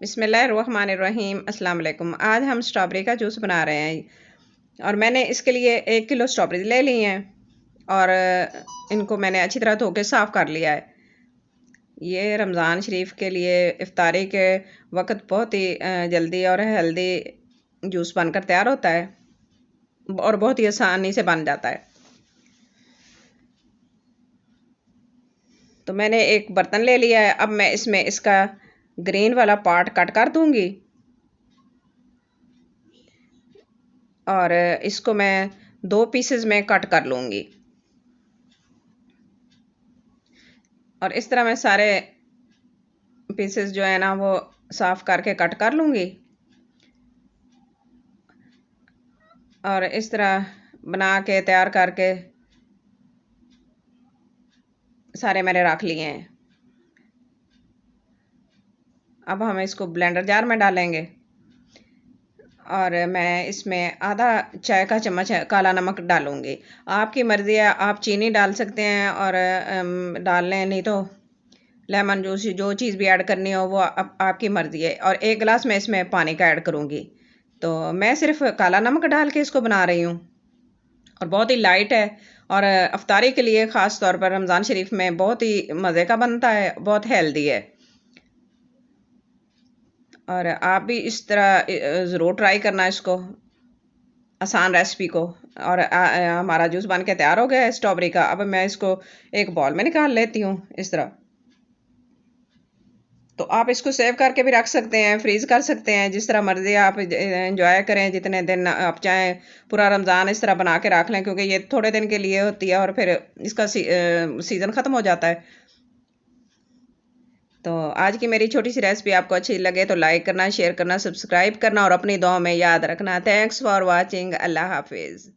बिस्मिल्लाहिर्रहमानिर्रहीम अस्सलाम वालेकुम। आज हम स्ट्रॉबेरी का जूस बना रहे हैं और मैंने इसके लिए 1 किलो स्ट्रॉबेरी ले ली हैं और इनको मैंने अच्छी तरह धो के साफ़ कर लिया है। ये रमज़ान शरीफ के लिए इफ्तारी के वक्त बहुत ही जल्दी और हेल्दी जूस बनकर तैयार होता है और बहुत ही आसानी से बन जाता है। तो मैंने एक बर्तन ले लिया है। अब मैं इसमें इसका ग्रीन वाला पार्ट कट कर दूंगी और इसको मैं 2 पीसेस में कट कर लूंगी और इस तरह मैं सारे पीसेस जो है ना वो साफ करके कट कर लूंगी और इस तरह बना के तैयार करके सारे मैंने रख लिए हैं। अब हम इसको ब्लेंडर जार में डालेंगे और मैं इसमें आधा चाय का चम्मच काला नमक डालूंगी। आपकी मर्ज़ी है, आप चीनी डाल सकते हैं और डाल लें, नहीं तो लेमन जूस जो चीज़ भी ऐड करनी हो वो आपकी मर्ज़ी है। और 1 गिलास मैं इसमें पानी का ऐड करूँगी। तो मैं सिर्फ काला नमक डाल के इसको बना रही हूँ और बहुत ही लाइट है और अफ्तारी के लिए ख़ास तौर पर रमज़ान शरीफ में बहुत ही मज़े का बनता है, बहुत हेल्दी है। और आप भी इस तरह ज़रूर ट्राई करना इसको, आसान रेसिपी को। और हमारा जूस बन के तैयार हो गया है स्ट्रॉबेरी का। अब मैं इसको एक बॉल में निकाल लेती हूँ इस तरह। तो आप इसको सेव करके भी रख सकते हैं, फ्रीज कर सकते हैं, जिस तरह मर्जी आप एंजॉय करें, जितने दिन आप चाहें। पूरा रमज़ान इस तरह बना के रख लें क्योंकि ये थोड़े दिन के लिए होती है और फिर इसका सीज़न ख़त्म हो जाता है। तो आज की मेरी छोटी सी रेसिपी आपको अच्छी लगे तो लाइक करना, शेयर करना, सब्सक्राइब करना और अपनी दुआ में याद रखना। Thanks for watching. अल्लाह हाफिज़।